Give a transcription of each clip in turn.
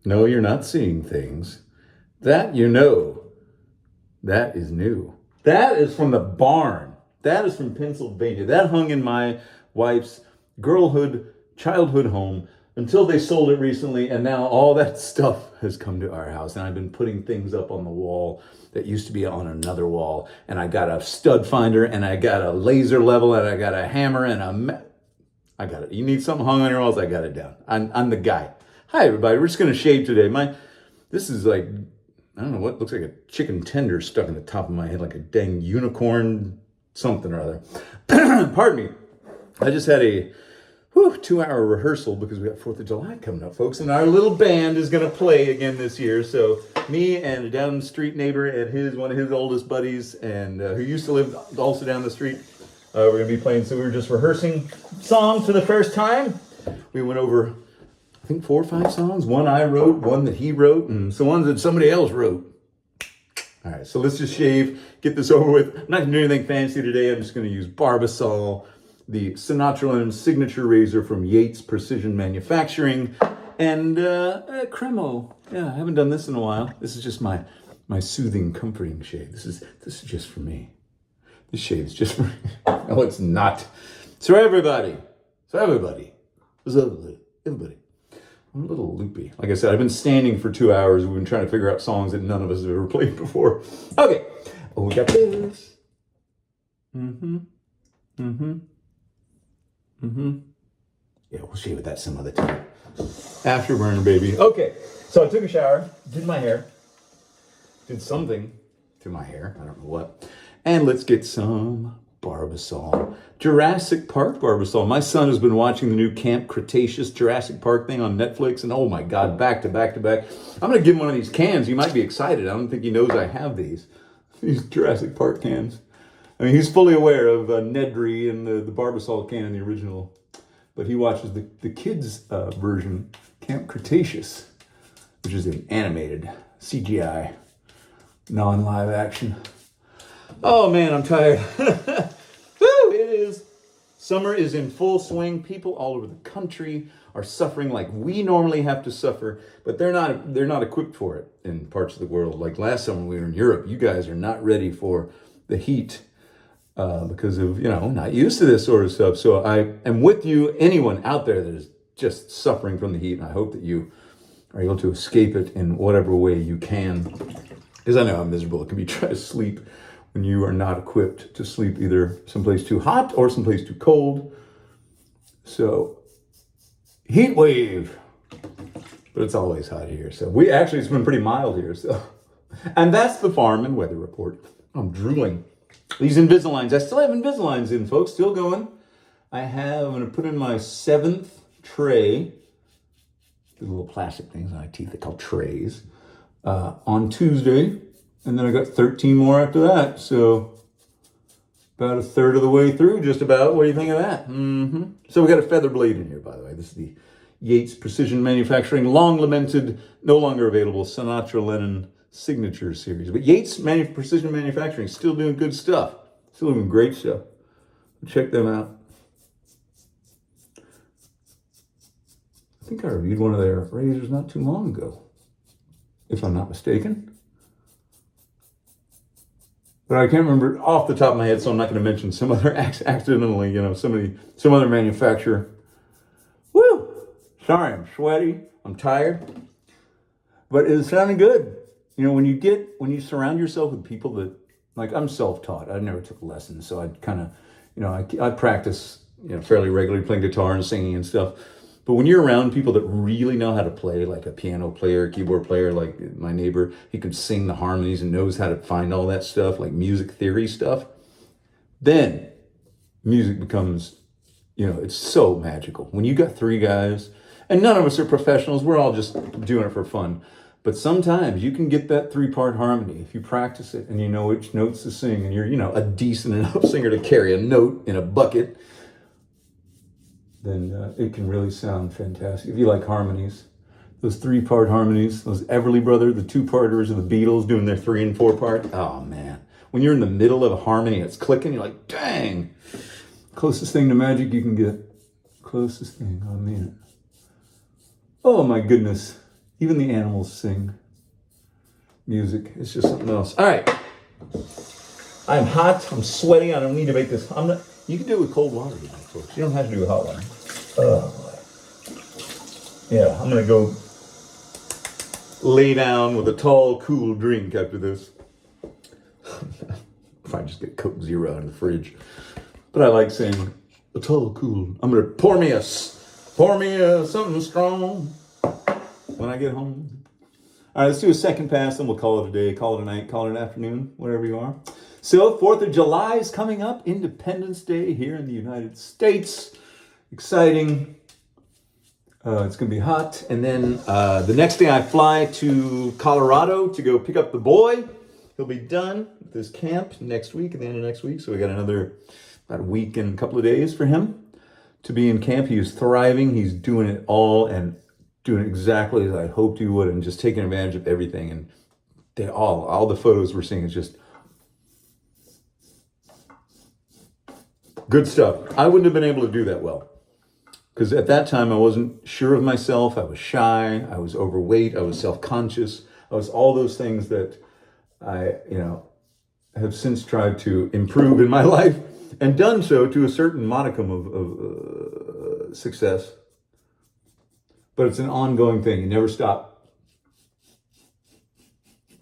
No, you're not seeing things. That you know. That is new. That is from the barn. That is from Pennsylvania. That hung in my wife's childhood home until they sold it recently. And now all that stuff has come to our house. And I've been putting things up on the wall that used to be on another wall. And I got a stud finder and I got a laser level and I got a hammer and I got it. You need something hung on your walls? I got it down. I'm the guy. Hi, everybody. We're just going to shave today. This is like, I don't know what, looks like a chicken tender stuck in the top of my head, like a dang unicorn something or other. Pardon me. I just had a 2-hour rehearsal because we got 4th of July coming up, folks. And our little band is going to play again this year. So me and a down the street neighbor and one of his oldest buddies, and who used to live also down the street, we're going to be playing. So we were just rehearsing songs for the first time. We went over, I think, 4 or 5 songs. One I wrote, one that he wrote, and some ones that somebody else wrote. All right, so let's just shave, get this over with. I'm not going to do anything fancy today. I'm just going to use Barbasol, the Sinatra signature razor from Yates Precision Manufacturing, and Cremo. Yeah, I haven't done this in a while. This is just my soothing, comforting shave. This is just for me. This shave is just for me. No, it's not. So everybody. I'm a little loopy. Like I said, I've been standing for 2 hours. We've been trying to figure out songs that none of us have ever played before. Okay. Oh, we got this. Yeah, we'll shave with that some other time. Afterburner, baby. Okay. So I took a shower, did my hair, did something to my hair. I don't know what. And let's get some Barbasol. Jurassic Park Barbasol. My son has been watching the new Camp Cretaceous Jurassic Park thing on Netflix, and oh my God, back to back to back. I'm going to give him one of these cans. He might be excited. I don't think he knows I have these Jurassic Park cans. I mean, he's fully aware of Nedry and the Barbasol can in the original, but he watches the kids' version, Camp Cretaceous, which is an animated CGI, non-live action. Oh man, I'm tired. Woo, it is. Summer is in full swing. People all over the country are suffering like we normally have to suffer, but they're not equipped for it in parts of the world. Like last summer we were in Europe. You guys are not ready for the heat because of, not used to this sort of stuff. So I am with you, anyone out there that is just suffering from the heat, and I hope that you are able to escape it in whatever way you can. Because I know how miserable it can be trying to sleep when you are not equipped to sleep either someplace too hot or someplace too cold. So, heat wave. But it's always hot here. So it's been pretty mild here. So, and that's the farm and weather report. I'm drooling. These Invisaligns, I still have Invisaligns in, folks, still going. I'm going to put in my 7th tray. The little plastic things on my teeth, they're called trays. On Tuesday. And then I got 13 more after that. So about a third of the way through, just about. What do you think of that? So we got a feather blade in here, by the way. This is the Yates Precision Manufacturing, long lamented, no longer available Sinatra Lennon signature series. But Yates Precision Manufacturing still doing good stuff. Still doing great stuff. Check them out. I think I reviewed one of their razors not too long ago, if I'm not mistaken. But I can't remember off the top of my head, so I'm not going to mention some other accidentally, some other manufacturer. Woo! Sorry, I'm sweaty. I'm tired. But it's sounding good. When you surround yourself with people that, like, I'm self-taught. I never took lessons, so I kind of, I practice, fairly regularly playing guitar and singing and stuff. But when you're around people that really know how to play, like a piano player, keyboard player, like my neighbor, he can sing the harmonies and knows how to find all that stuff, like music theory stuff, then music becomes, it's so magical. When you got 3 guys, and none of us are professionals, we're all just doing it for fun. But sometimes you can get that 3-part harmony if you practice it and you know which notes to sing, and you're, a decent enough singer to carry a note in a bucket, then it can really sound fantastic. If you like harmonies, those 3-part harmonies, those Everly Brothers, the 2-parters of the Beatles doing their 3 and 4-part. Oh man, when you're in the middle of a harmony and it's clicking, you're like, dang, closest thing to magic you can get. Closest thing, I mean it. Oh my goodness. Even the animals sing music. It's just something else. All right. I'm hot. I'm sweaty. I don't need to make this. You can do it with cold water, folks. You don't have to do it with hot water. Oh, boy. Yeah, I'm going to go lay down with a tall, cool drink after this. If I just get Coke Zero in the fridge. But I like saying, a tall, cool. I'm going to pour me something strong when I get home. All right, let's do a second pass, and we'll call it a day, call it a night, call it an afternoon, whatever you are. So, 4th of July is coming up, Independence Day here in the United States. Exciting. It's going to be hot. And then the next day I fly to Colorado to go pick up the boy. He'll be done with this camp next week, at the end of next week. So we got about a week and a couple of days for him to be in camp. He is thriving. He's doing it all and doing exactly as I hoped he would, and just taking advantage of everything. And all the photos we're seeing is just good stuff. I wouldn't have been able to do that well, because at that time I wasn't sure of myself. I was shy. I was overweight. I was self-conscious. I was all those things that I, have since tried to improve in my life, and done so to a certain modicum of success. But it's an ongoing thing. You never stop.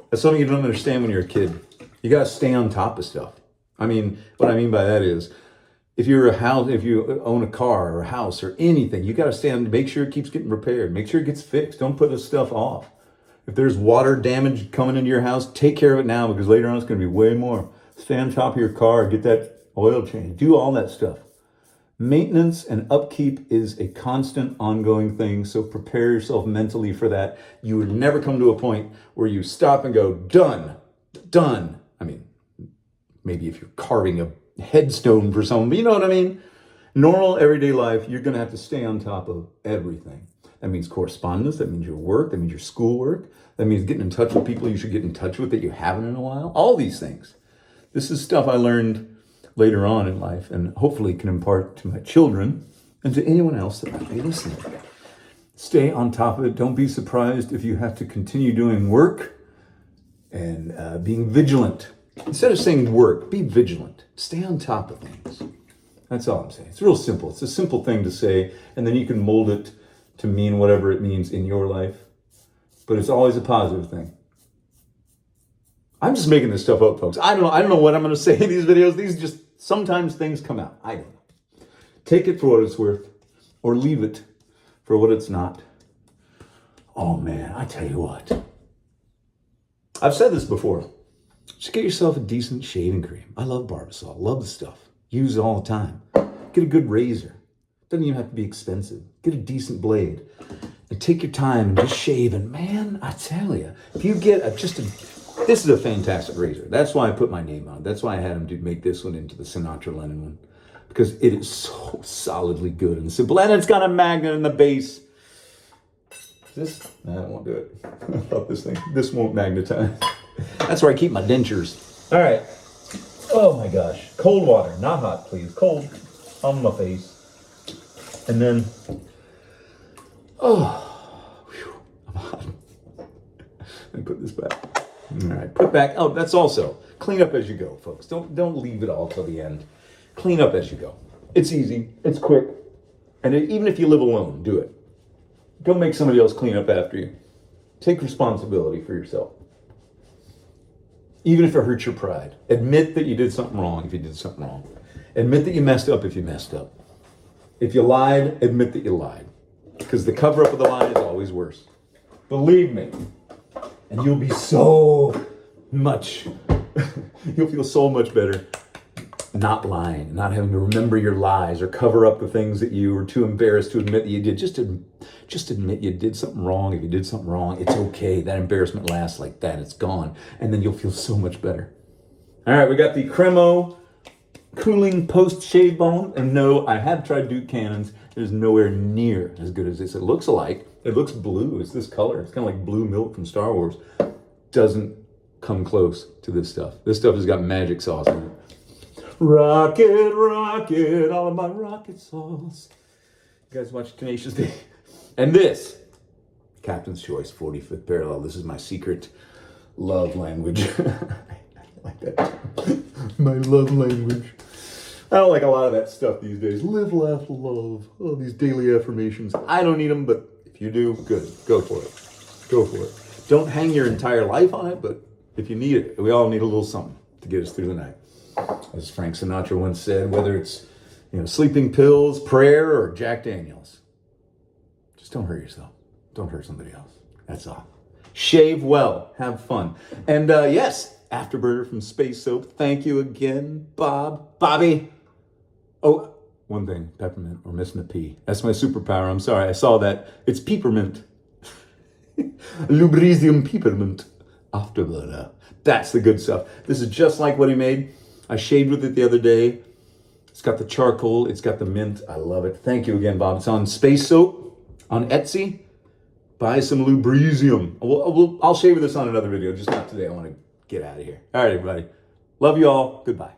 That's something you don't understand when you're a kid. You got to stay on top of stuff. I mean, what I mean by that is, if you own a car or a house or anything, you got to make sure it keeps getting repaired. Make sure it gets fixed. Don't put this stuff off. If there's water damage coming into your house, take care of it now, because later on it's going to be way more. Stay on top of your car. Get that oil change. Do all that stuff. Maintenance and upkeep is a constant, ongoing thing, so prepare yourself mentally for that. You would never come to a point where you stop and go, done. I mean, maybe if you're carving a headstone for someone, but you know what I mean? Normal, everyday life, you're going to have to stay on top of everything. That means correspondence, that means your work, that means your schoolwork, that means getting in touch with people you should get in touch with that you haven't in a while. All these things. This is stuff I learned later on in life, and hopefully can impart to my children and to anyone else that might be listening. Stay on top of it. Don't be surprised if you have to continue doing work and being vigilant. Instead of saying work, be vigilant. Stay on top of things. That's all I'm saying. It's real simple. It's a simple thing to say, and then you can mold it to mean whatever it means in your life. But it's always a positive thing. I'm just making this stuff up, folks. I don't know what I'm going to say in these videos. These just, sometimes things come out. I don't know. Take it for what it's worth, or leave it for what it's not. Oh man, I tell you what. I've said this before. Just get yourself a decent shaving cream. I love Barbasol. Love the stuff. Use it all the time. Get a good razor. Doesn't even have to be expensive. Get a decent blade. And take your time and just shave. And man, I tell you, if you get this is a fantastic razor. That's why I put my name on it. That's why I had him make this one into the Sinatra Lennon one. Because it is so solidly good and simple. And it's got a magnet in the base. Nah, I won't do it. I thought this won't magnetize. That's where I keep my dentures. All right. Oh my gosh. Cold water. Not hot, please. Cold on my face. And then, I'm hot. Let me put this back. All right, put back. Oh, that's also clean up as you go, folks. Don't leave it all till the end. Clean up as you go. It's easy. It's quick. And even if you live alone, do it. Don't make somebody else clean up after you. Take responsibility for yourself. Even if it hurts your pride. Admit that you did something wrong if you did something wrong. Admit that you messed up if you messed up. If you lied, admit that you lied. Because the cover-up of the lie is always worse. Believe me. And you'll be so much, you'll feel so much better not lying, not having to remember your lies or cover up the things that you were too embarrassed to admit that you did. Just admit you did something wrong. If you did something wrong, it's okay. That embarrassment lasts like that. It's gone. And then you'll feel so much better. All right, we got the Cremo cooling post-shave balm. And no, I have tried Duke Cannons. It is nowhere near as good as this. It looks alike. It looks blue. It's this color. It's kind of like blue milk from Star Wars. Doesn't come close to this stuff. This stuff has got magic sauce in it. Rocket, rocket, all of my rocket sauce. You guys watch Tenacious D? And this Captain's Choice, 45th parallel. This is my secret love language. I like that. My love language. I don't like a lot of that stuff these days. Live, laugh, love. Oh, these daily affirmations. I don't need them, but if you do, good. Go for it. Go for it. Don't hang your entire life on it, but if you need it, we all need a little something to get us through the night. As Frank Sinatra once said, whether it's sleeping pills, prayer, or Jack Daniels, just don't hurt yourself. Don't hurt somebody else. That's all. Shave well. Have fun. And yes, Afterburner from Space Soap. Thank you again, Bobby. Oh, one thing, peppermint. We're missing a P. That's my superpower. I'm sorry. I saw that. It's peppermint. Lubricium peppermint. Afterburner. That's the good stuff. This is just like what he made. I shaved with it the other day. It's got the charcoal. It's got the mint. I love it. Thank you again, Bob. It's on Space Soap on Etsy. Buy some Lubricium. I'll shave with this on another video. Just not today. I want to get out of here. All right, everybody. Love you all. Goodbye.